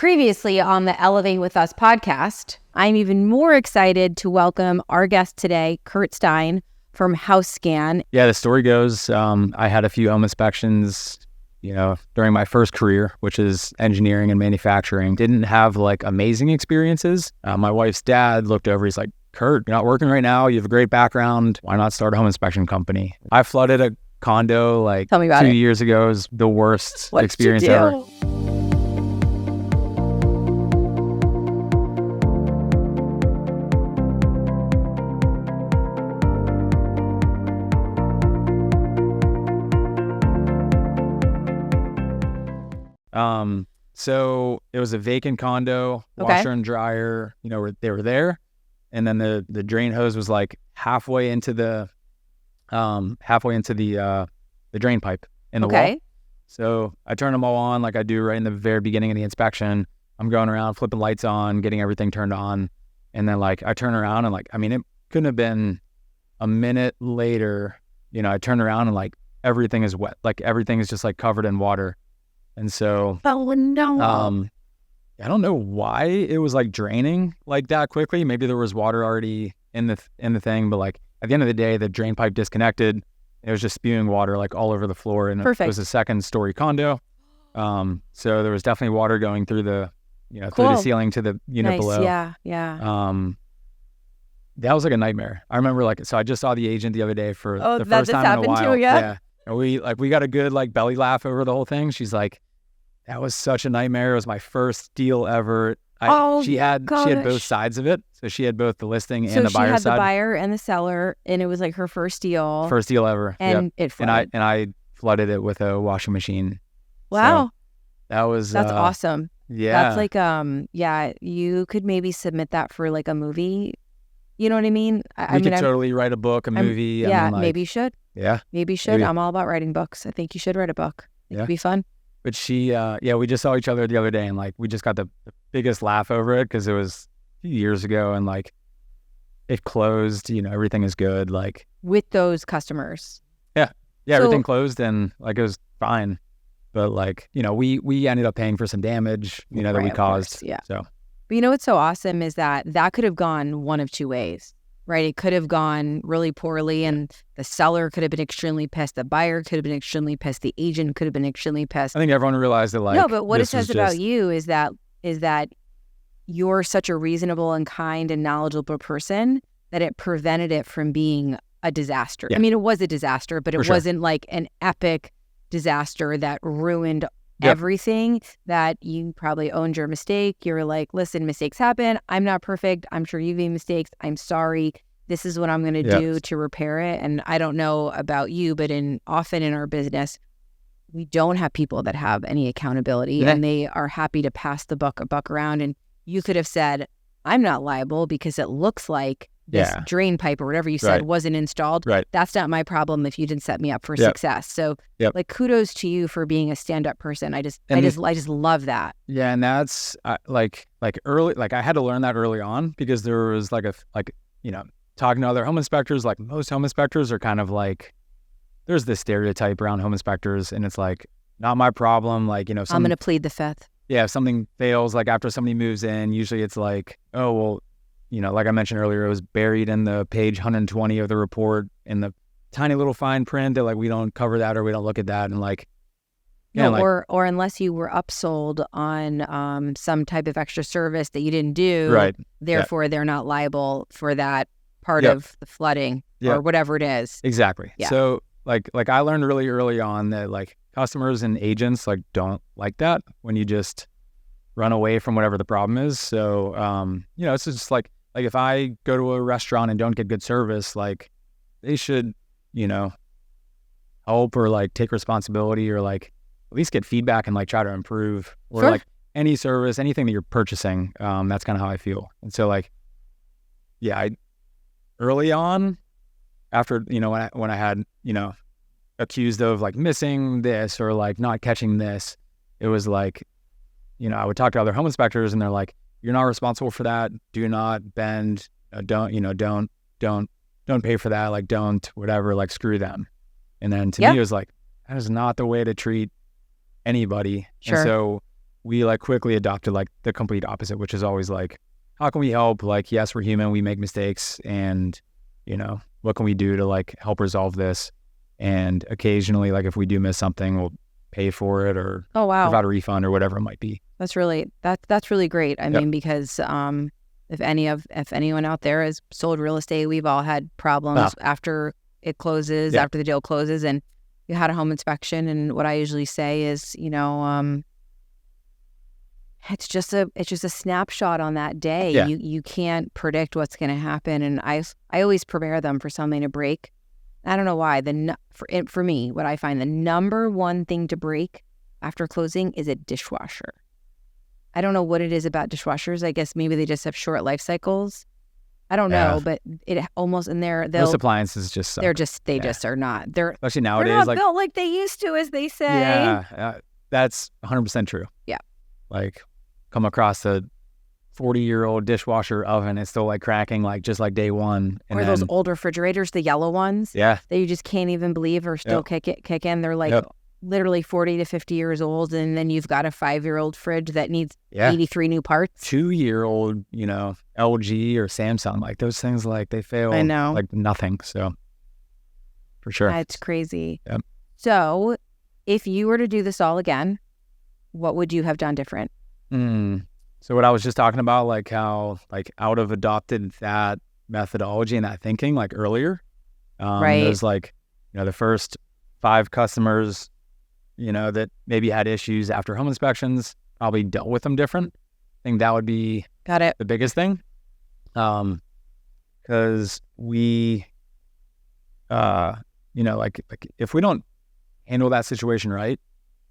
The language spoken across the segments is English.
Previously on the Elevate With Us podcast, I'm even more excited to welcome our guest today, Kurt Stein from HouseScan. Yeah, the story goes, I had a few home inspections, during my first career, which is engineering and manufacturing. Didn't have like amazing experiences. My wife's dad looked over, he's like, Kurt, you're not working right now. You have a great background. Why not start a home inspection company? I flooded a condo like 2 years ago. It was the worst experience ever. So it was a vacant condo, washer and dryer, they were there. And then the drain hose was like halfway into the drain pipe in the wall. So I turned them all on like I do right in the very beginning of the inspection. I'm going around, flipping lights on, getting everything turned on. And then like I turn around and it couldn't have been a minute later, I turn around and like everything is wet. Like everything is just like covered in water. And so, I don't know why it was like draining like that quickly. Maybe there was water already in the thing, but like at the end of the day, the drain pipe disconnected. It was just spewing water like all over the floor, and it was a second story condo. So there was definitely water going through the, through the ceiling to the unit below. Yeah. That was like a nightmare. I remember so I just saw the agent the other day for the first time in a while. Too, yeah. And we got a good like belly laugh over the whole thing. She's like, that was such a nightmare. It was my first deal ever. She had both sides of it. So she had both the listing and the buyer side. So she had the buyer and the seller, and it was like her first deal. First deal ever. And it flooded. And I flooded it with a washing machine. Wow. So that's awesome. Yeah. That's like you could maybe submit that for like a movie. You know what I mean? We could totally write a book, a movie. Maybe you should. Yeah. Maybe you should. I'm all about writing books. I think you should write a book. It could be fun. But she, we just saw each other the other day, and like we just got the biggest laugh over it because it was a few years ago, and like it closed. Everything is good. Like with those customers. Yeah, so, everything closed, and like it was fine. But like we ended up paying for some damage, that we caused. Course, yeah. So. But what's so awesome is that could have gone one of two ways. Right, it could have gone really poorly, and the seller could have been extremely pissed. The buyer could have been extremely pissed. The agent could have been extremely pissed. I think everyone realized that. No, but what it says about you is that you're such a reasonable and kind and knowledgeable person that it prevented it from being a disaster. Yeah. I mean, it was a disaster, but it wasn't like an epic disaster that ruined everything. That you probably owned your mistake. You're like, listen, mistakes happen. I'm not perfect. I'm sure you've made mistakes. I'm sorry. This is what I'm going to do to repair it. And I don't know about you, but often in our business, we don't have people that have any accountability, and they are happy to pass the buck around. And you could have said, I'm not liable because it looks like this drain pipe or whatever you said wasn't installed. Right. That's not my problem if you didn't set me up for success. So like kudos to you for being a stand-up person. I just love that. Yeah. And that's like early, like I had to learn that early on because there was talking to other home inspectors, like most home inspectors are kind of like, there's this stereotype around home inspectors, and it's like, not my problem. Like, I'm going to plead the fifth. Yeah. If something fails, like after somebody moves in, usually it's like, oh, well, like I mentioned earlier, it was buried in the page 120 of the report in the tiny little fine print that like we don't cover that or we don't look at that, and like or unless you were upsold on some type of extra service that you didn't do, therefore they're not liable for that part of the flooding or whatever it is. Exactly. Yeah. So like I learned really early on that like customers and agents like don't like that when you just run away from whatever the problem is. So it's just like if I go to a restaurant and don't get good service, like they should, help or like take responsibility or like at least get feedback and like try to improve, or like any service, anything that you're purchasing. That's kind of how I feel. And so like, I early on after, when I had, accused of like missing this or like not catching this, it was like, I would talk to other home inspectors and they're like, you're not responsible for that. Do not bend. Don't pay for that. Like, don't, whatever, like screw them. And then to me, it was like, that is not the way to treat anybody. Sure. And so we like quickly adopted like the complete opposite, which is always like, how can we help? Like, yes, we're human, we make mistakes, and you know, what can we do to like help resolve this? And occasionally, like if we do miss something, we'll pay for it or provide a refund or whatever it might be. That's really great. I mean, because if anyone out there has sold real estate, we've all had problems after it closes, after the deal closes, and you had a home inspection. And what I usually say is, you know, it's just a snapshot on that day. You can't predict what's going to happen. And I always prepare them for something to break. I don't know why. For me, what I find the number one thing to break after closing is a dishwasher. I don't know what it is about dishwashers. I guess maybe they just have short life cycles. I don't know, but it almost in there. Those appliances just suck. They just are not. They're especially nowadays, they're not built like they used to, as they say. Yeah, that's 100% true. Yeah, like come across a 40-year-old dishwasher oven, it's still like cracking like just like day one. And or those old refrigerators, the yellow ones. Yeah, that you just can't even believe are still kick in. They're like literally 40 to 50 years old, and then you've got a 5-year-old fridge that needs 83 new parts. 2-year-old, you know, LG or Samsung, like those things, like they fail. I know, like nothing. So for sure, that's crazy. Yep. So if you were to do this all again, what would you have done different? So what I was just talking about, like how like I would have adopted that methodology and that thinking like earlier. Right. There's like, you know, the first 5 customers, you know, that maybe had issues after home inspections, probably dealt with them different. I think that would be the biggest thing. Because we, you know, like if we don't handle that situation right,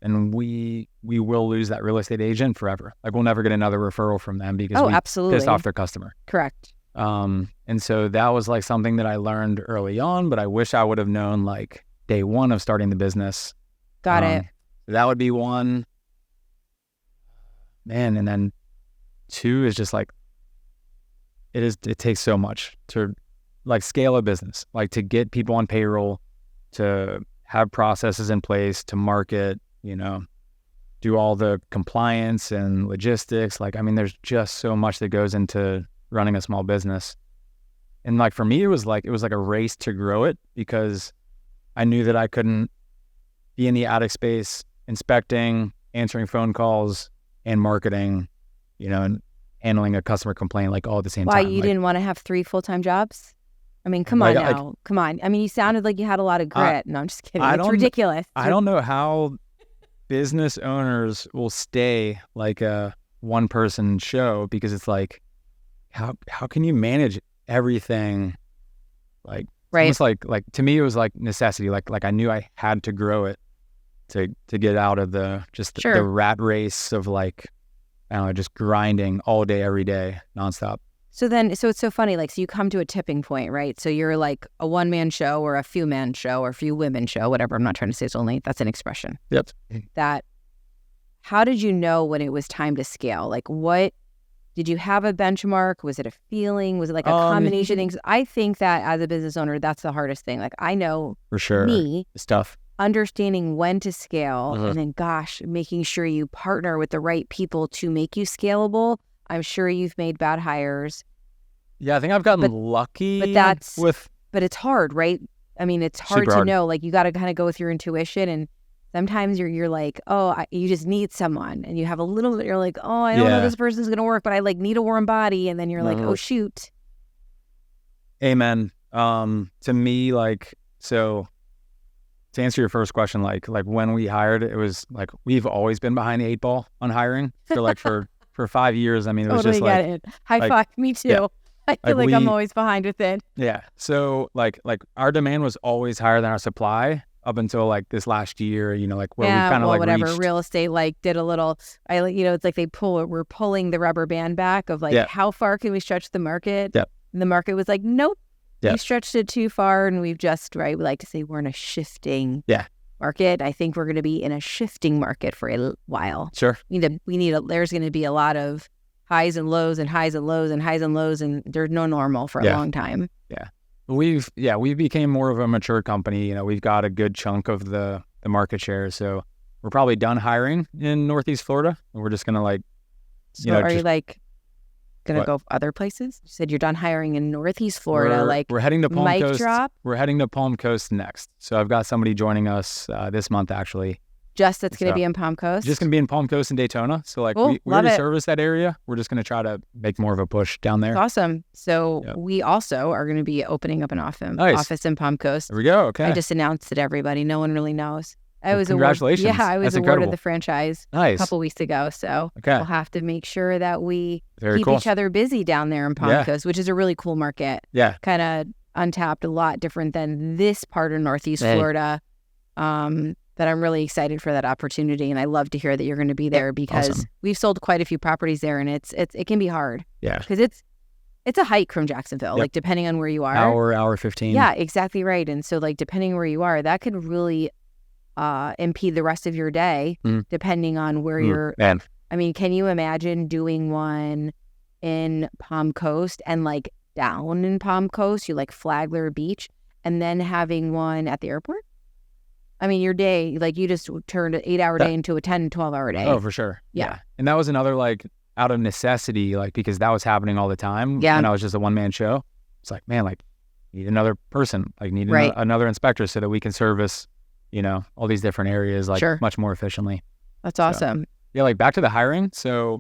and we will lose that real estate agent forever. Like we'll never get another referral from them because we pissed off their customer. Correct. And so that was like something that I learned early on, but I wish I would have known like day one of starting the business. Got it. That would be one. Man, and then 2 is just like, it takes so much to like scale a business, like to get people on payroll, to have processes in place, to market, you know, do all the compliance and logistics. Like, I mean, there's just so much that goes into running a small business. And like, for me, it was like a race to grow it because I knew that I couldn't be in the attic space, inspecting, answering phone calls and marketing, you know, and handling a customer complaint like all at the same time. Why, you didn't want to have 3 full-time jobs? I mean, come on now. Come on. I mean, you sounded like you had a lot of grit. No, I'm just kidding. It's ridiculous. I don't know how business owners will stay like a one-person show, because it's like, how can you manage everything? Like, almost like to me, it was like necessity. Like I knew I had to grow it to get out of the rat race of like, I don't know, just grinding all day, every day, nonstop. So it's so funny, like, so you come to a tipping point, right? So you're like a one-man show or a few-man show or a few-women show, whatever. I'm not trying to say it's only, that's an expression. Yep. How did you know when it was time to scale? Like, what, did you have a benchmark? Was it a feeling? Was it like a combination of things? I think that as a business owner, that's the hardest thing. Like, I know for sure, it's tough. Understanding when to scale, and then, making sure you partner with the right people to make you scalable. I'm sure you've made bad hires. Yeah, I think I've gotten lucky. But it's hard, right? I mean, it's hard to know. Like, you got to kind of go with your intuition, and sometimes you're like, you just need someone, and you have a little bit. You're like, I don't know this person's gonna work, but I like need a warm body, and then you're like, oh shoot. Amen. To me, like, so to answer your first question, like when we hired, it was like we've always been behind the 8 ball on hiring. So like for 5 years, I mean, it was just like high five. Me too. Yeah. I feel like I'm always behind with it. Yeah. So like our demand was always higher than our supply up until like this last year, you know, like where we kind of like reached. Real estate like did a little, it's like we're pulling the rubber band back of like, how far can we stretch the market? Yep. And the market was like, nope, you stretched it too far. And we've just, we like to say we're in a shifting market. I think we're going to be in a shifting market for a while. Sure. There's going to be a lot of highs and lows and highs and lows and highs and lows, and there's no normal for a long time. Yeah. We became more of a mature company. You know, we've got a good chunk of the market share. So we're probably done hiring in Northeast Florida, and we're just gonna like, so are you like gonna go other places? You said you're done hiring in Northeast Florida. We're heading to Palm mic Coast. Drop. We're heading to Palm Coast next. So I've got somebody joining us this month actually. That's going to be in Palm Coast? Just going to be in Palm Coast and Daytona. So like cool. we already service that area. We're just going to try to make more of a push down there. That's awesome. So we also are going to be opening up an office in Palm Coast. There we go. Okay. I just announced it to everybody. No one really knows. Congratulations. I was awarded the franchise a couple weeks ago. So we'll have to make sure that we keep each other busy down there in Palm Coast, which is a really cool market. Yeah. Kind of untapped, a lot different than this part of Northeast Florida. That I'm really excited for that opportunity, and I love to hear that you're going to be there because we've sold quite a few properties there, and it can be hard. Yeah, because it's a hike from Jacksonville, like depending on where you are. Hour 15. Yeah, exactly right. And so like depending where you are, that could really impede the rest of your day, depending on where you're. Man, I mean, can you imagine doing one in Palm Coast and like down in Palm Coast, you like Flagler Beach, and then having one at the airport? I mean, your day, like you just turned an 8-hour day into a 10, 12-hour day. Oh, for sure. Yeah. And that was another like out of necessity, like because that was happening all the time. Yeah. And I was just a one-man show. It's like, man, like need another person, like need another inspector so that we can service, all these different areas like much more efficiently. That's awesome. Yeah. Like back to the hiring. So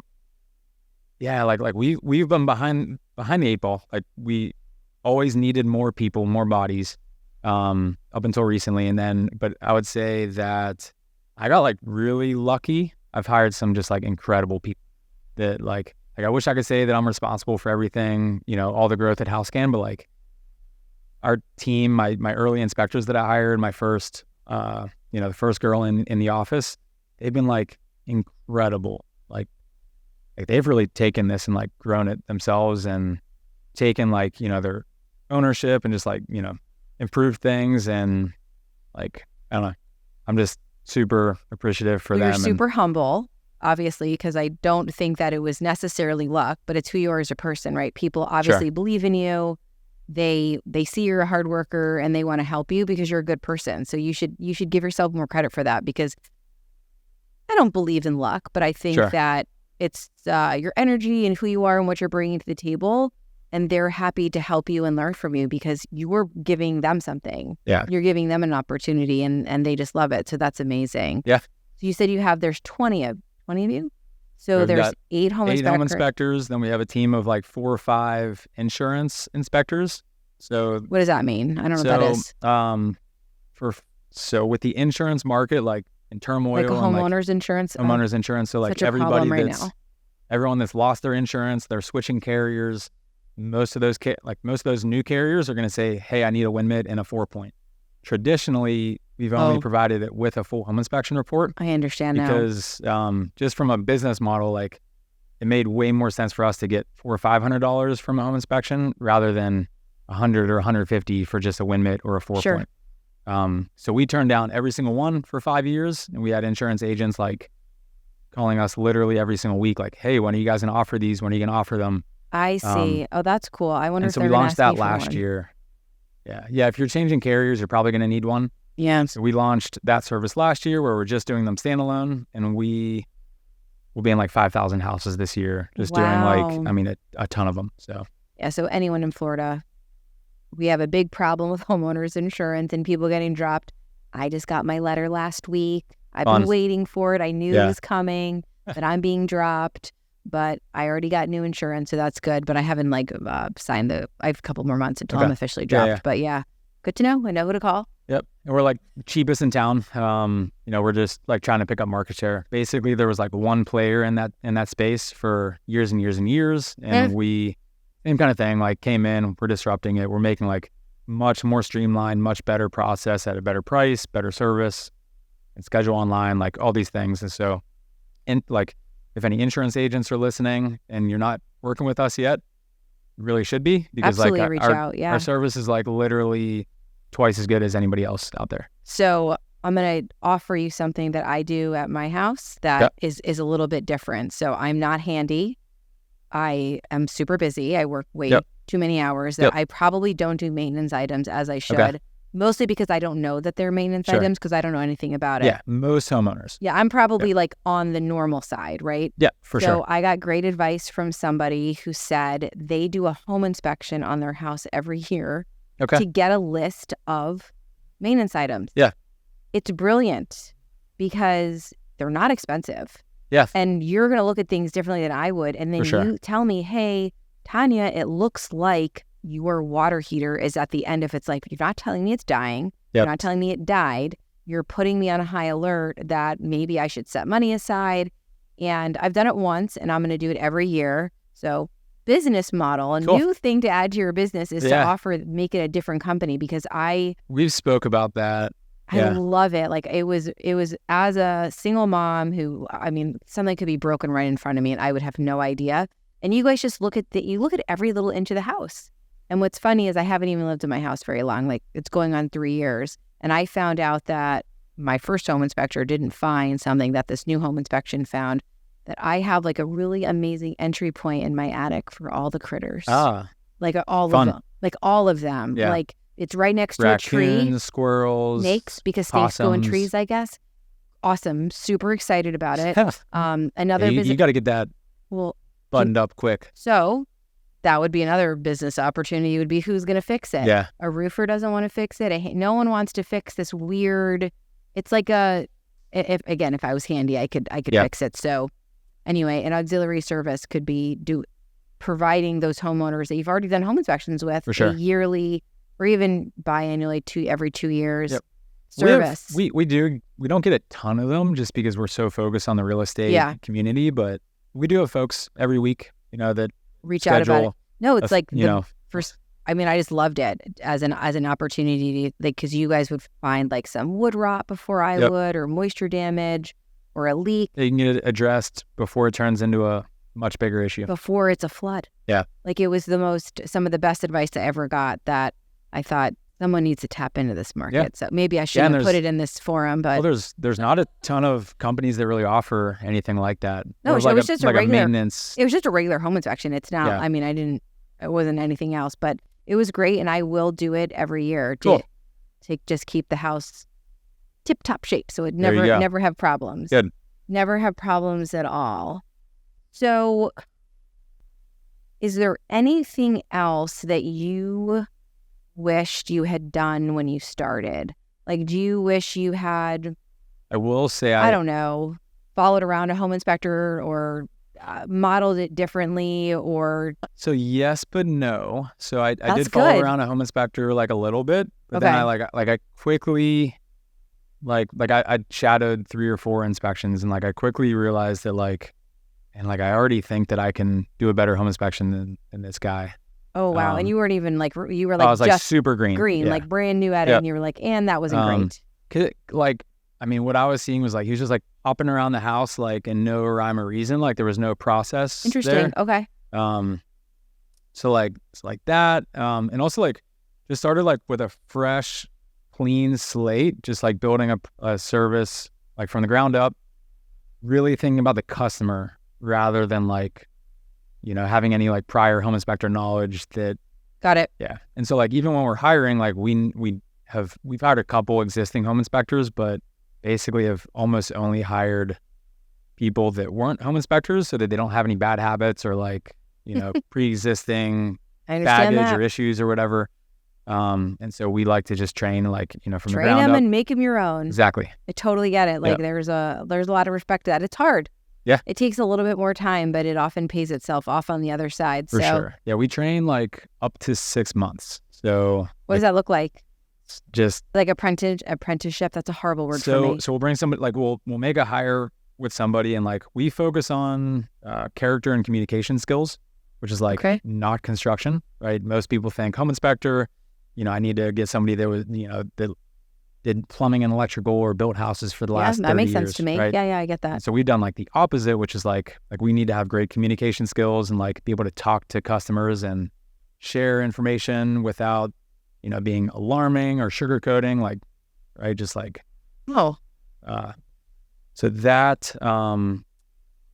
yeah, like we've been behind the 8 ball. Like we always needed more people, more bodies. Up until recently, but I would say that I got like really lucky. I've hired some just like incredible people that like I wish I could say that I'm responsible for everything, all the growth at HouseScan, but like our team, my early inspectors that I hired, my first, the first girl in the office, they've been like incredible. Like they've really taken this and like grown it themselves and taken like, their ownership and just like, improve things, and like I don't know, I'm just super appreciative for them. You're super humble, obviously, because I don't think that it was necessarily luck, but it's who you are as a person, right? People obviously believe in you. They see you're a hard worker and they want to help you because you're a good person. So you should give yourself more credit for that, because I don't believe in luck, but I think that it's your energy and who you are and what you're bringing to the table. And they're happy to help you and learn from you because you're giving them something. Yeah. You're giving them an opportunity and they just love it. So that's amazing. Yeah. So you said there's 20 of you? So there's 8 home inspectors. Then we have a team of like 4 or 5 insurance inspectors. So what does that mean? I don't know what that is. So with the insurance market, like in turmoil. Like a homeowner's insurance? Homeowner's insurance. So like everyone that's lost their insurance, they're switching carriers. Most of those new carriers are going to say, hey, I need a wind mid and a 4-point. Traditionally, we've only provided it with a full home inspection report. I understand because, just from a business model, like it made way more sense for us to get $400 or $500 from a home inspection rather than $100 or $150 for just a wind mid or a 4-point. So we turned down every single one for 5 years, and we had insurance agents like calling us literally every single week, like, hey, when are you guys going to offer these? When are you going to offer them? I see. That's cool. I wonder if so we launched that last year. Yeah. If you're changing carriers, you're probably going to need one. Yeah. So we launched that service last year where we're just doing them standalone, and we will be in like 5,000 houses this year, just doing like, a ton of them. So yeah. So anyone in Florida, we have a big problem with homeowners insurance and people getting dropped. I just got my letter last week. I've been waiting for it. I knew it was coming, that I'm being dropped. But I already got new insurance, so that's good. But I haven't signed I have a couple more months until I'm officially dropped. Yeah. But yeah, good to know. I know who to call. Yep. And we're like cheapest in town. We're just like trying to pick up market share. Basically, there was like one player in that space for years and years and years. And we, same kind of thing, like came in, we're disrupting it. We're making like much more streamlined, much better process at a better price, better service, and schedule online, like all these things. And so, if any insurance agents are listening and you're not working with us yet, you really should be, because absolutely reach out. Our service is like literally twice as good as anybody else out there. So I'm going to offer you something that I do at my house that is a little bit different. So I'm not handy. I am super busy. I work way too many hours that I probably don't do maintenance items as I should. Mostly because I don't know that they're maintenance items because I don't know anything about it. Yeah, most homeowners. Yeah, I'm probably like on the normal side, right? Yeah, for sure. So I got great advice from somebody who said they do a home inspection on their house every year to get a list of maintenance items. Yeah. It's brilliant because they're not expensive. Yeah. And you're going to look at things differently than I would. And then you tell me, hey, Tanya, it looks like your water heater is at the end of its life. You're not telling me it's dying. You're not telling me it died. You're putting me on a high alert that maybe I should set money aside. And I've done it once and I'm going to do it every year. So business model, a new thing to add to your business is to make it a different company because we've spoke about that. I love it. Like it was as a single mom who, I mean, something could be broken right in front of me and I would have no idea. And you guys just look at every little inch of the house. And what's funny is I haven't even lived in my house very long. Like it's going on 3 years. And I found out that my first home inspector didn't find something that this new home inspection found, that I have like a really amazing entry point in my attic for all the critters. Like all of them. Like all of them. Yeah. Like it's right next to a tree. Raccoons, squirrels, snakes, because snakes go in trees, I guess. Awesome. Super excited about it. You got to get that buttoned up quick. So that would be another business opportunity, would be who's going to fix it. Yeah. A roofer doesn't want to fix it. No one wants to fix this weird, it's like if I was handy, I could fix it. So anyway, an auxiliary service could be providing those homeowners that you've already done home inspections with a yearly or even biannually every 2 years service. We don't get a ton of them just because we're so focused on the real estate community, but we do have folks every week, that reach out about it. No, it's first. I mean, I just loved it as an opportunity, because you guys would find like some wood rot before I would, or moisture damage, or a leak. You can get it addressed before it turns into a much bigger issue. Before it's a flood. Yeah. Like it was some of the best advice I ever got that I thought someone needs to tap into this market. Yeah. So maybe I shouldn't have put it in this forum, but there's not a ton of companies that really offer anything like that. No, it was just a regular maintenance. It was just a regular home inspection. It's not. I mean, it wasn't anything else, but it was great, and I will do it every year to just keep the house tip-top shape, so it never have problems. Good. Never have problems at all. So, is there anything else that you wished you had done when you started? Like, do you wish you had, I will say, I don't know, followed around a home inspector or modeled it differently, or? So yes, but no. So I did follow around a home inspector like a little bit, but then I quickly I shadowed 3 or 4 inspections, and I quickly realized that I already think that I can do a better home inspection than this guy. Oh, wow. And you weren't even you were I was just super green, like brand new at it. And you were like, and that wasn't great. What I was seeing was he was just hopping around the house in no rhyme or reason. There was no process. Interesting. There. Okay. So that. And also just started with a fresh, clean slate, just building a service from the ground up, really thinking about the customer rather than having any prior home inspector knowledge that. Got it. Yeah. And so even when we're hiring, we've hired a couple existing home inspectors, but basically have almost only hired people that weren't home inspectors, so that they don't have any bad habits or pre-existing baggage or issues or whatever. And so we like to just train from the ground up. Train them and make them your own. Exactly. I totally get it. There's a lot of respect to that. It's hard. Yeah. It takes a little bit more time, but it often pays itself off on the other side. For sure. Yeah, we train up to 6 months. So what does that look like? Just apprenticeship. That's a horrible word for me. So we'll bring somebody, we'll make a hire with somebody, and we focus on character and communication skills, which is not construction, right? Most people think home inspector, I need to get somebody that was, that did plumbing and electrical or built houses for the last 30 years. That makes sense to me. Right? Yeah, I get that. And so we've done the opposite, which is we need to have great communication skills and be able to talk to customers and share information without, being alarming or sugarcoating, right? Just so that,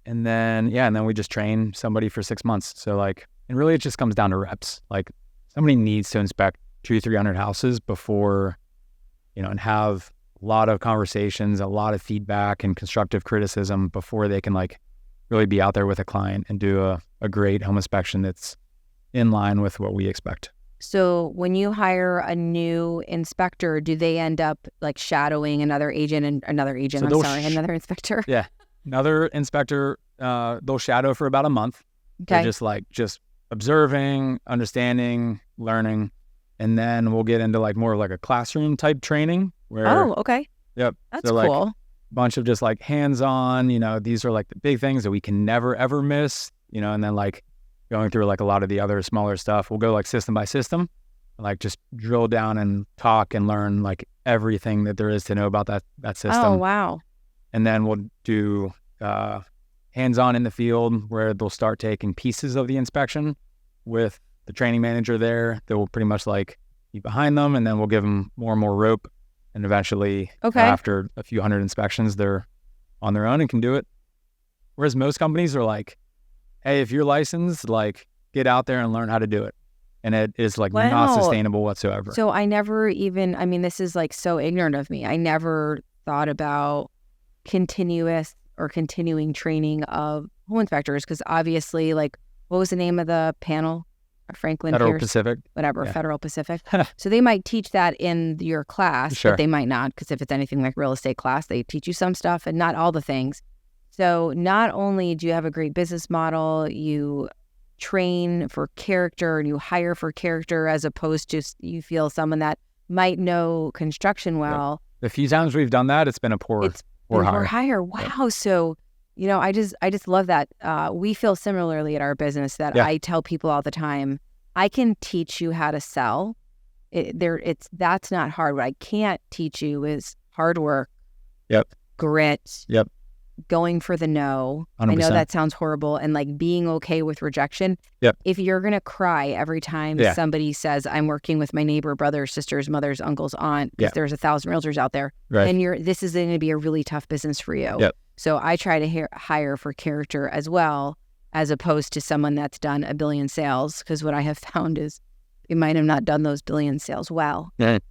and then we just train somebody for 6 months. So and really it just comes down to reps. Somebody needs to inspect 200-300 houses before and have a lot of conversations, a lot of feedback and constructive criticism before they can like really be out there with a client and do a great home inspection that's in line with what we expect. So when you hire a new inspector, do they end up like shadowing another another inspector? Yeah. Another inspector, they'll shadow for about a month. Okay. They're just observing, understanding, learning. And then we'll get into like more of like a classroom type training where. Oh, okay. Yep. That's so like cool. a bunch of just like hands-on, these are like the big things that we can never ever miss, and then like going through like a lot of the other smaller stuff. We'll go like system by system, like just drill down and talk and learn like everything that there is to know about that system. Oh, wow. And then we'll do hands-on in the field where they'll start taking pieces of the inspection with the training manager there that will pretty much like be behind them, and then we'll give them more and more rope, and eventually after a few hundred inspections they're on their own and can do it. Whereas most companies are like, hey, if you're licensed, like get out there and learn how to do it. And it is like not sustainable whatsoever. So I never even, this is like so ignorant of me. I never thought about continuing training of home inspectors, because obviously, like, what was the name of the panel? Federal Pacific. Whatever, yeah. Federal Pacific. So they might teach that in your class, sure. But they might not, because if it's anything like real estate class, they teach you some stuff and not all the things. So not only do you have a great business model, you train for character and you hire for character, as opposed to you feel someone that might know construction well. Yep. The few times we've done that, it's been a poor hire. Wow. Yep. So, I just love that. We feel similarly at our business that I tell people all the time, I can teach you how to sell. That's not hard. What I can't teach you is hard work. Yep. Grit. Yep. Going for the no. 100%. I know that sounds horrible, and like being okay with rejection. Yep. If you're gonna cry every time somebody says, I'm working with my neighbor, brothers, sisters, mothers, uncles, aunt, because there's 1,000 realtors out there, right, and this is going to be a really tough business for you. Yep. So I try to hire for character as well, as opposed to someone that's done a billion sales, because what I have found is they might have not done those billion sales well at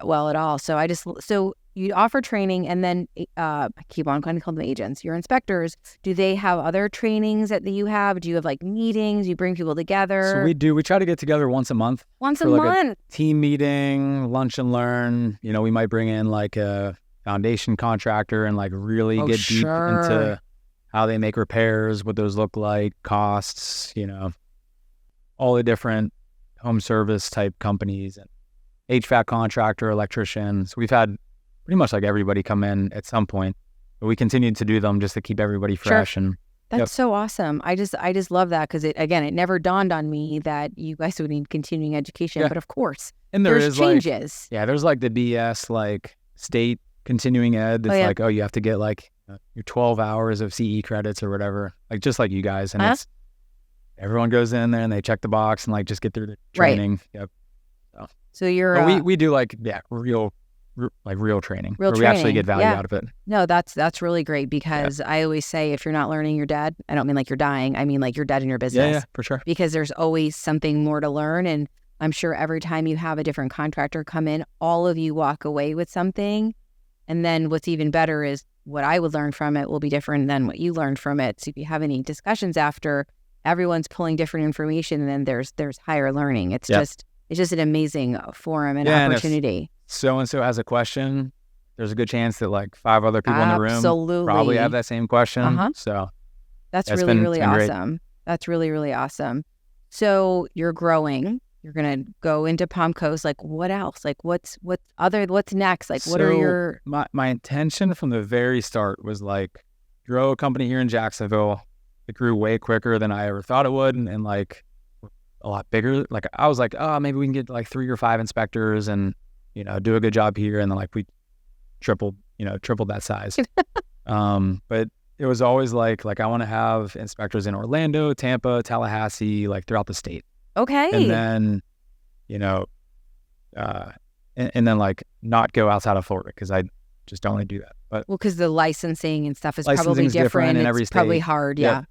all. So you offer training, and then I keep on kind of calling them agents. Your inspectors, do they have other trainings that you have? Do you have like meetings? You bring people together? So we do. We try to get together once a month. A team meeting, lunch and learn. We might bring in like a foundation contractor and like really get deep into how they make repairs, what those look like, costs, all the different home service type companies and HVAC contractor, electricians. We've had pretty much like everybody come in at some point, but we continue to do them just to keep everybody fresh. Sure. And that's so awesome. I just love that, because it never dawned on me that you guys would need continuing education, but of course, and there's changes. There's like the BS like state continuing ed. It's you have to get like your 12 hours of CE credits or whatever, like just like you guys. And it's everyone goes in there and they check the box and like just get through the training. Right. Yep. So you're we do like real training where we actually get value out of it. No, that's really great, because I always say, if you're not learning, you're dead. I don't mean like you're dying. I mean like you're dead in your business. Yeah, for sure. Because there's always something more to learn. And I'm sure every time you have a different contractor come in, all of you walk away with something. And then what's even better is what I would learn from it will be different than what you learned from it. So if you have any discussions after, everyone's pulling different information, and then there's higher learning. It's just an amazing forum and opportunity. And if so-and-so has a question, there's a good chance that like 5 other people in the room probably have that same question. So that's really awesome. Great. That's really, really awesome. So you're growing. You're going to go into Palm Coast. Like, what else? Like, what's next? Like, what are your... My intention from the very start was like, grow a company here in Jacksonville. It grew way quicker than I ever thought it would. And like a lot bigger. Like I was like, oh, maybe we can get like 3 or 5 inspectors and, do a good job here. And then like we tripled that size. But it was always like I want to have inspectors in Orlando, Tampa, Tallahassee, like throughout the state. Okay. And then, and then like not go outside of Florida, because I just don't want to do that. But because the licensing and stuff is probably different in every it's state. Probably hard. Yep.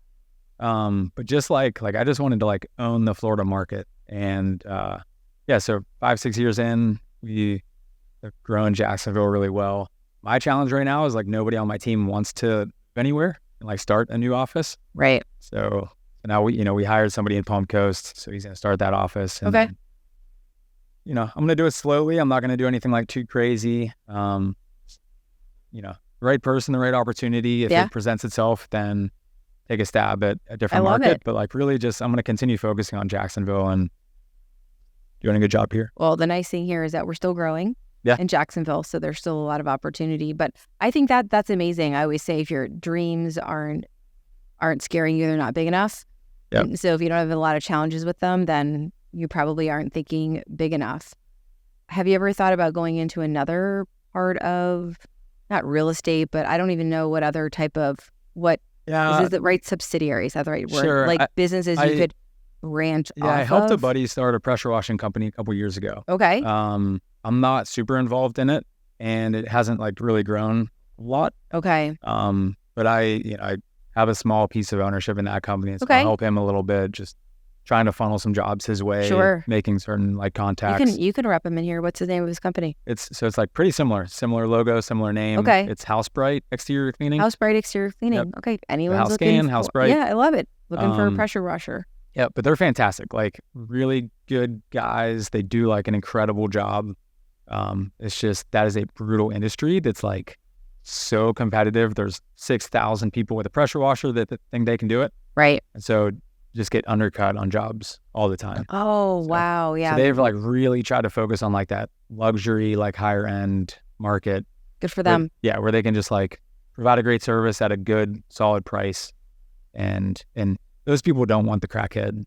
But just like I just wanted to like own the Florida market. And so 5-6 years in, we They're growing Jacksonville really well. My challenge right now is like nobody on my team wants to go anywhere and like start a new office. Right. So now we hired somebody in Palm Coast, so he's going to start that office. And okay. Then, I'm going to do it slowly. I'm not going to do anything like too crazy. The right person, the right opportunity. If it presents itself, then take a stab at a different market. But like really just, I'm going to continue focusing on Jacksonville and doing a good job here. Well, the nice thing here is that we're still growing in Jacksonville. So there's still a lot of opportunity. But I think that's amazing. I always say if your dreams aren't scaring you, they're not big enough. Yep. So if you don't have a lot of challenges with them, then you probably aren't thinking big enough. Have you ever thought about going into another part of, not real estate, but I don't even know what other type of, is the right subsidiary? Is that the right word? Sure. Like businesses you could branch off of? I helped a buddy start a pressure washing company a couple years ago. Okay. I'm not super involved in it, and it hasn't like really grown a lot. Okay. But I have a small piece of ownership in that company. So I'll help him a little bit, just trying to funnel some jobs his way. Sure. Making certain like contacts. You can rep him in here. What's the name of his company? It's like pretty similar logo, similar name. Okay. It's HouseBright Exterior Cleaning. HouseBright Exterior Cleaning. Yep. Okay. Anyone's looking HouseScan, HouseBright. Yeah, I love it. Looking for a pressure washer. Yeah, but they're fantastic. Like really good guys. They do like an incredible job. It's just that is a brutal industry that's like so competitive. There's 6,000 people with a pressure washer that think they can do it. Right. And so just get undercut on jobs all the time. Oh, wow. Yeah. So they've like really tried to focus on like that luxury, like higher end market. Good for them. Where they can just like provide a great service at a good, solid price. And those people don't want the crackhead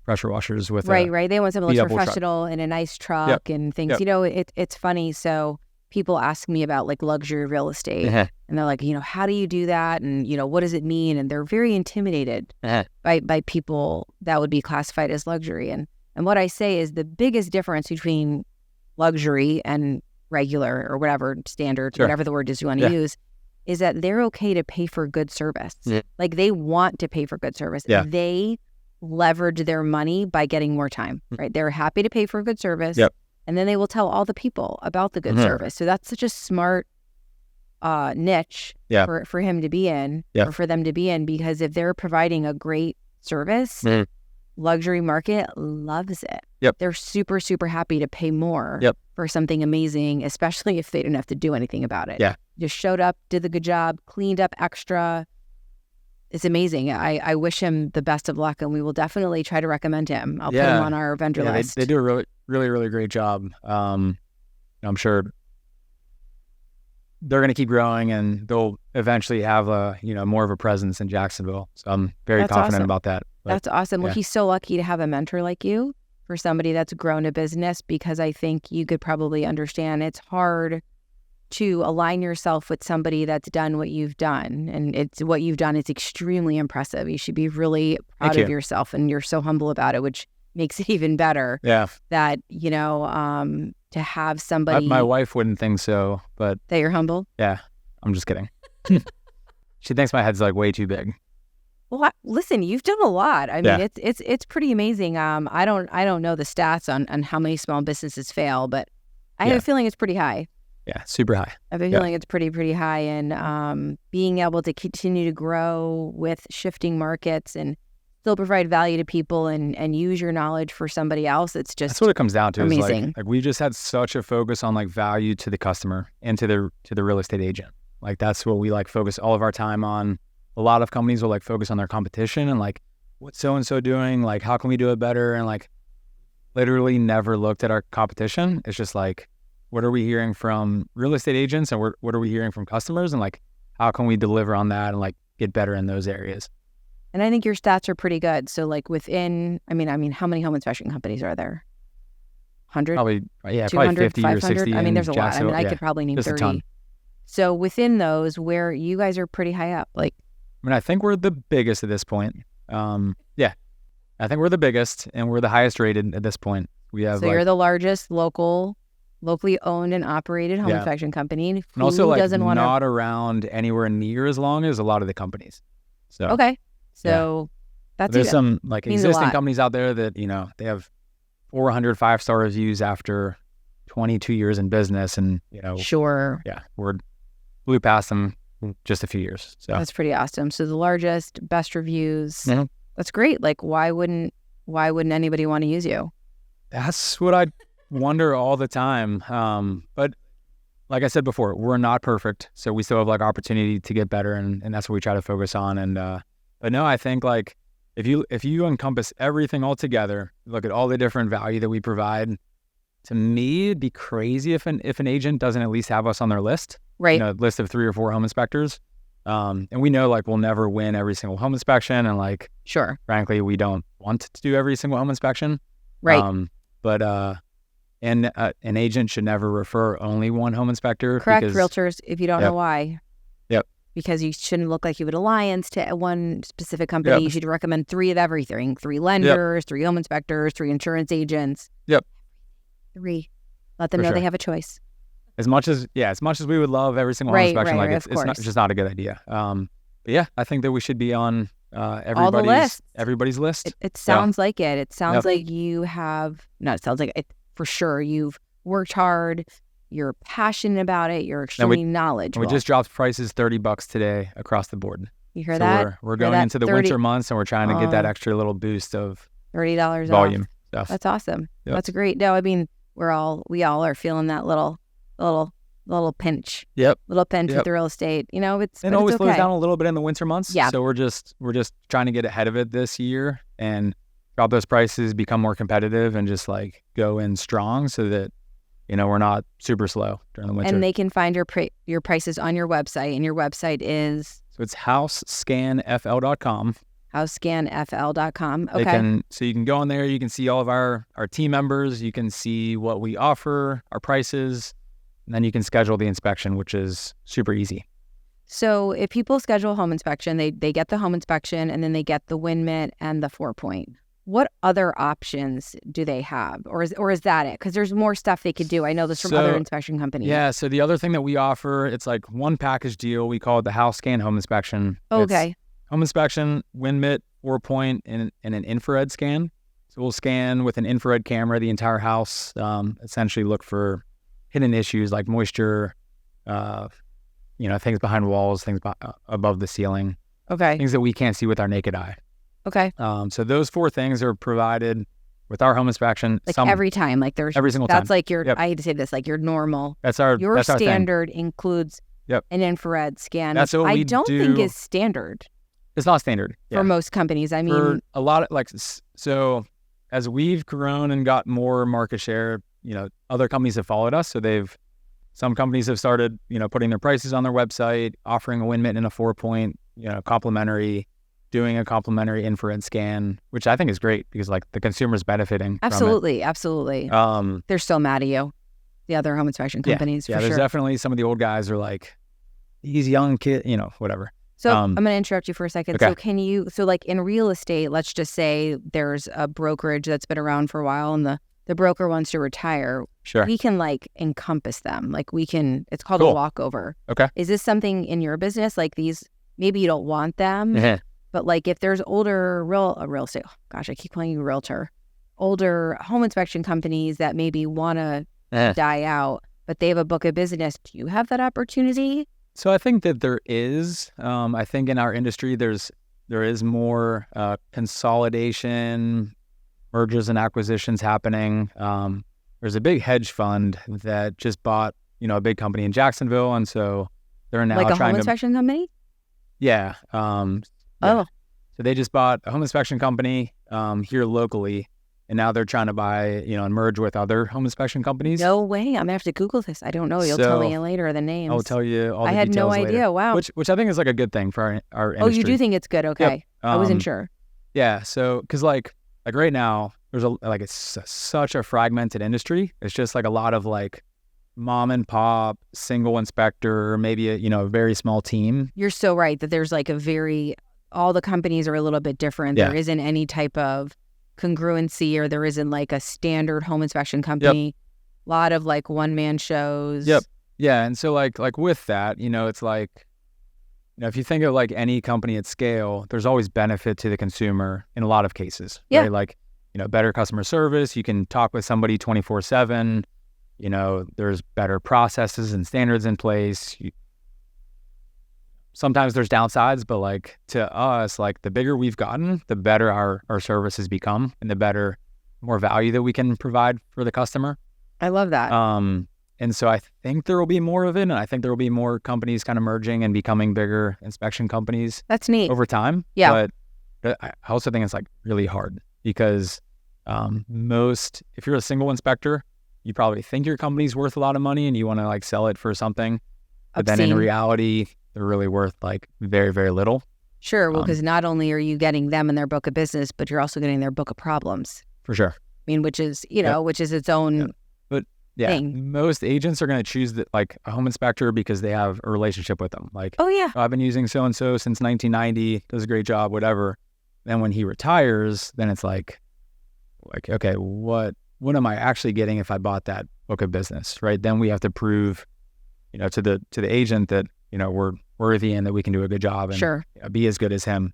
pressure washers with right. They want something that's professional and a nice truck and things. Yep. It's funny. So people ask me about like luxury real estate and they're like, how do you do that? And, what does it mean? And they're very intimidated by people that would be classified as luxury. And what I say is the biggest difference between luxury and regular or whatever standard, whatever the word is you want to use, is that they're okay to pay for good service. Yeah. Like they want to pay for good service. Yeah. They leverage their money by getting more time, right? They're happy to pay for good service. Yep. And then they will tell all the people about the good service. So that's such a smart niche for him to be in or for them to be in, because if they're providing a great service, luxury market loves it. Yep. They're super, super happy to pay more for something amazing, especially if they didn't have to do anything about it. Yeah. Just showed up, did the good job, cleaned up extra. It's amazing. I wish him the best of luck, and we will definitely try to recommend him. I'll put him on our vendor list. They do a really, really, really great job. I'm sure they're going to keep growing, and they'll eventually have more of a presence in Jacksonville. So I'm very confident about that. But, that's awesome. Well, he's so lucky to have a mentor like you, for somebody that's grown a business, because I think you could probably understand it's hard to align yourself with somebody that's done what you've done. And what you've done is extremely impressive. You should be really proud of yourself, and you're so humble about it, which makes it even better. Yeah. That, to have somebody... My wife wouldn't think so, but... That you're humble? Yeah. I'm just kidding. She thinks my head's like way too big. Well, listen, you've done a lot. I mean, it's pretty amazing. I don't know the stats on how many small businesses fail, but I have a feeling it's pretty high. Yeah, super high. I have a feeling it's pretty high, and being able to continue to grow with shifting markets and still provide value to people and use your knowledge for somebody else. It's just that's what it comes down to. Amazing. Is like we just had such a focus on like value to the customer and to the real estate agent. Like that's what we like focus all of our time on. A lot of companies will like focus on their competition and like what's so and so doing, like how can we do it better, and like literally never looked at our competition. It's just like, what are we hearing from real estate agents, and what are we hearing from customers, and like how can we deliver on that and like get better in those areas. And I think your stats are pretty good. So like within, I mean, how many home inspection companies are there? 100? Probably 200, probably 50 500? or 60. I mean, there's a lot. I mean, I yeah, could probably name just 30. A ton. So within those, where you guys are pretty high up, like. I mean, I think we're the biggest at this point. I think we're the biggest, and we're the highest rated at this point. We have. So you're the largest locally owned and operated home inspection company. And also like not around anywhere near as long as a lot of the companies. So okay. So that's there's some like existing companies out there that, they have 400 5-star reviews after 22 years in business, and Sure. Yeah, we're blew past them just a few years. So that's pretty awesome. So the largest, best reviews. Mm-hmm. That's great. Like, why wouldn't anybody want to use you? That's what I wonder all the time. But like I said before, we're not perfect, so we still have like opportunity to get better, and that's what we try to focus on. And but no, I think like if you encompass everything all together, look at all the different value that we provide. To me, it'd be crazy if an agent doesn't at least have us on their list, right? List of 3 or 4 home inspectors. And we know like we'll never win every single home inspection, and like sure, frankly, we don't want to do every single home inspection, right? But an agent should never refer only one home inspector. Correct, realtors, if you don't know why. Yep. Because you shouldn't look like you have an alliance to one specific company. Yep. You should recommend 3 of everything: 3 lenders, 3 home inspectors, 3 insurance agents. Yep. 3. Let them know they have a choice. As much as we would love every single home inspection, like it's just not a good idea. But yeah, I think that we should be on everybody's list. It sounds like it. It sounds like you have. No, it sounds like it for sure. You've worked hard. You're passionate about it. You're extremely knowledgeable. We just dropped prices $30 today across the board. You hear that? We're going into the winter months, and we're trying to get that extra little boost of $30 volume stuff. That's awesome. Yep. That's great. No, I mean we all are feeling that little pinch. Yep. Little pinch with the real estate. It always okay. slows down a little bit in the winter months. Yeah. So we're just trying to get ahead of it this year and drop those prices, become more competitive, and just like go in strong so that we're not super slow during the winter. And they can find your prices on your website, and your website is? So it's HouseScanFL.com. HouseScanFL.com. Okay. So you can go on there. You can see all of our team members. You can see what we offer, our prices, and then you can schedule the inspection, which is super easy. So if people schedule a home inspection, they get the home inspection, and then they get the wind mitt and the 4-point. What other options do they have? Or is that it? Because there's more stuff they could do. I know this from other inspection companies. Yeah, so the other thing that we offer, it's like one package deal. We call it the HouseScan home inspection. Okay. It's home inspection, wind mitt, 4-point, and an infrared scan. So we'll scan with an infrared camera the entire house, essentially look for hidden issues like moisture, things behind walls, things above the ceiling. Okay. Things that we can't see with our naked eye. Okay. So those 4 things are provided with our home inspection. Like every time, like there's every single time. That's like your. Yep. I hate to say this, like your normal. Your standard includes an infrared scan. That's what I don't think is standard. It's not standard for most companies. I mean, for a lot of so as we've grown and got more market share, other companies have followed us. So some companies have started, putting their prices on their website, offering a wind mitt and a 4-point, complimentary. Doing a complimentary infrared scan, which I think is great because like the consumer's benefiting. Absolutely. They're still mad at you, the other home inspection companies. Yeah, there's definitely some of the old guys are like, these young kids, whatever. So I'm going to interrupt you for a second. Okay. So like in real estate, let's just say there's a brokerage that's been around for a while, and the broker wants to retire. Sure. We can like encompass them. Like it's called a walkover. Okay. Is this something in your business? Like these, maybe you don't want them. Yeah. But like if there's older real estate, I keep calling you realtor, older home inspection companies that maybe want to die out, but they have a book of business. Do you have that opportunity? So I think that there is. I think in our industry, there is more consolidation, mergers and acquisitions happening. There's a big hedge fund that just bought, a big company in Jacksonville, and so they're now like a trying home inspection company. Yeah. So they just bought a home inspection company here locally, and now they're trying to buy, and merge with other home inspection companies. No way. I'm gonna have to Google this. I don't know. You'll tell me later the names. I'll tell you all the details. I had no idea. Later. Wow. Which I think is like a good thing for our industry. Oh, you do think it's good? Okay. Yep. I wasn't sure. Yeah. So, because like right now, there's it's such a fragmented industry. It's just like a lot of like mom and pop, single inspector, maybe a very small team. You're so right that there's like all the companies are a little bit different. Yeah. There isn't any type of congruency, or there isn't like a standard home inspection company. Yep. A lot of like one-man shows. Yep. Yeah. And so like with that, it's like, if you think of like any company at scale, there's always benefit to the consumer in a lot of cases. Yeah. Right? Like, better customer service. You can talk with somebody 24/7. You know, there's better processes and standards in place. Sometimes there's downsides, but like to us, like the bigger we've gotten, the better our service has become and the better, more value that we can provide for the customer. I love that. And so I think there will be more of it. And I think there will be more companies kind of merging and becoming bigger inspection companies. That's neat. Over time. Yeah. But I also think it's like really hard because if you're a single inspector, you probably think your company's worth a lot of money and you want to like sell it for something. But then in reality, they're really worth like very, very little. Sure. Well, because not only are you getting them in their book of business, but you're also getting their book of problems. For sure. I mean, which is, which is its own thing. Most agents are going to choose like a home inspector because they have a relationship with them. Like, I've been using so-and-so since 1990, does a great job, whatever. Then when he retires, then it's like, okay, what am I actually getting if I bought that book of business, right? Then we have to prove, to the agent that, we're worthy and that we can do a good job and be as good as him,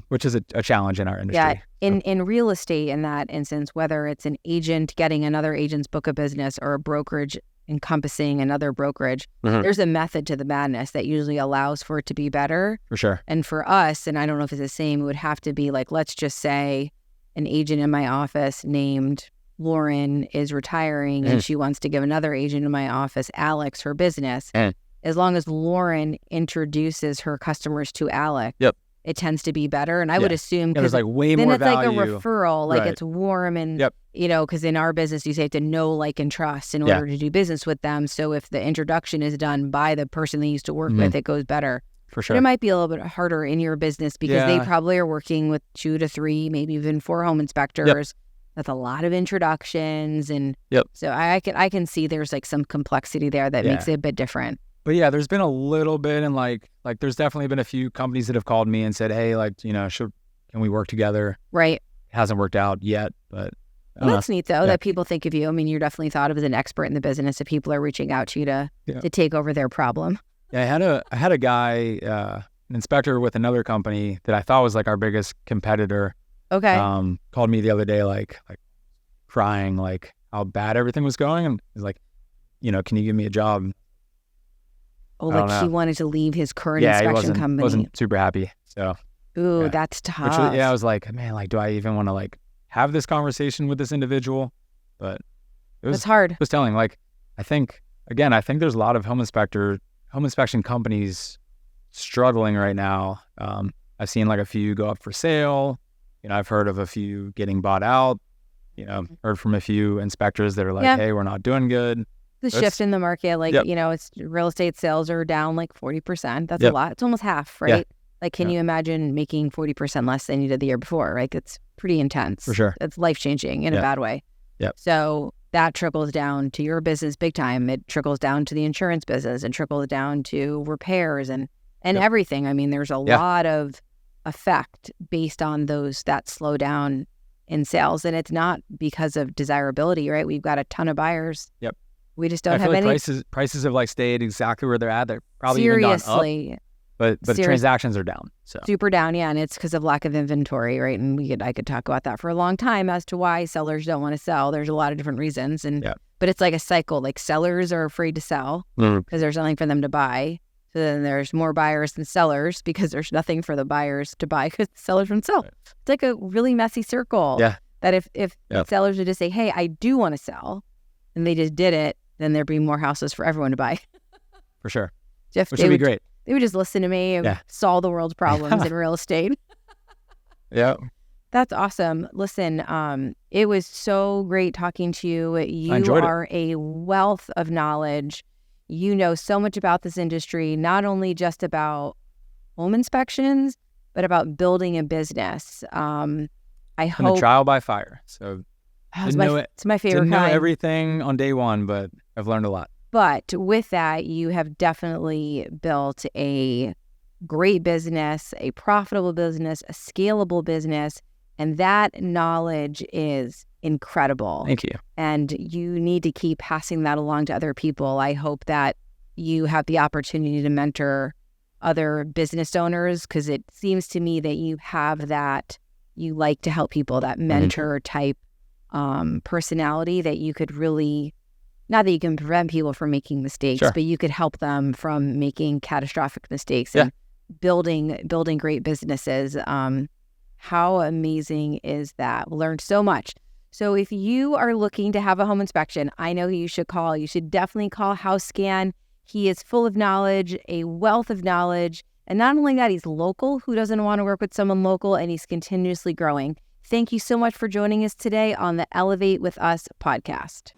which is a challenge in our industry. Yeah, in real estate, in that instance, whether it's an agent getting another agent's book of business or a brokerage encompassing another brokerage, there's a method to the madness that usually allows for it to be better. For sure. And for us, and I don't know if it's the same, it would have to be like, let's just say an agent in my office named Lauren is retiring and she wants to give another agent in my office, Alex, her business. As long as Lauren introduces her customers to Alex, it tends to be better. And I would assume there's like way then more it's value. like a referral, like it's warm and, because in our business, you say to know, like, and trust in order to do business with them. So if the introduction is done by the person they used to work with, it goes better. For sure. But it might be a little bit harder in your business because they probably are working with 2 to 3, maybe even 4 home inspectors. That's a lot of introductions. And so I can see there's like some complexity there that makes it a bit different. But there's been a little bit, and like there's definitely been a few companies that have called me and said, hey, like, can we work together? Right. It hasn't worked out yet, but that's neat though, that people think of you. I mean, you're definitely thought of as an expert in the business if people are reaching out to you to take over their problem. Yeah, I had a guy, an inspector with another company that I thought was like our biggest competitor. Okay. Called me the other day, like crying, like how bad everything was going, and he's like, can you give me a job? Oh, like he wanted to leave his current inspection company. Wasn't super happy. So. Ooh, that's tough. I was like, man, like, do I even want to like have this conversation with this individual? But it's hard. It was telling. Like, I think there's a lot of home inspection companies struggling right now. I've seen like a few go up for sale. I've heard of a few getting bought out. Heard from a few inspectors that are like, hey, we're not doing good. The shift in the market, like, it's real estate sales are down like 40%. That's a lot. It's almost half, right? Yeah. Like, can you imagine making 40% less than you did the year before, right? It's pretty intense. For sure. It's life-changing in a bad way. Yep. So that trickles down to your business big time. It trickles down to the insurance business and trickles down to repairs and everything. I mean, there's a lot of effect based on that slowdown in sales. And it's not because of desirability, right? We've got a ton of buyers. Yep. We just don't have like any. Prices have like stayed exactly where they're at. They're probably even gone up. But transactions are down. So super down, and it's because of lack of inventory, right? And I could talk about that for a long time as to why sellers don't want to sell. There's a lot of different reasons, but it's like a cycle. Like sellers are afraid to sell because there's nothing for them to buy. So then there's more buyers than sellers because there's nothing for the buyers to buy because the sellers won't sell. It's like a really messy circle. Yeah. That if sellers would just say, "Hey, I do want to sell," and they just did it, then there'd be more houses for everyone to buy. For sure. Which would be great. They would just listen to me and solve the world's problems in real estate. Yeah. That's awesome. Listen, it was so great talking to you. You are a wealth of knowledge. You know so much about this industry, not only just about home inspections, but about building a business. I hope. A trial by fire. So it's my favorite Didn't know kind. everything on day one, but I've learned a lot. But with that, you have definitely built a great business, a profitable business, a scalable business, and that knowledge is incredible. Thank you. And you need to keep passing that along to other people. I hope that you have the opportunity to mentor other business owners because it seems to me that you have that, you like to help people, that mentor type personality that you could really not that you can prevent people from making mistakes, Sure. but you could help them from making catastrophic mistakes and building great businesses. How amazing is that? Learned so much. So if you are looking to have a home inspection, I know who you should call. You should definitely call HouseScan. He is full of knowledge, a wealth of knowledge. And not only that, he's local. Who doesn't want to work with someone local? And he's continuously growing. Thank you so much for joining us today on the Elevate with Us podcast.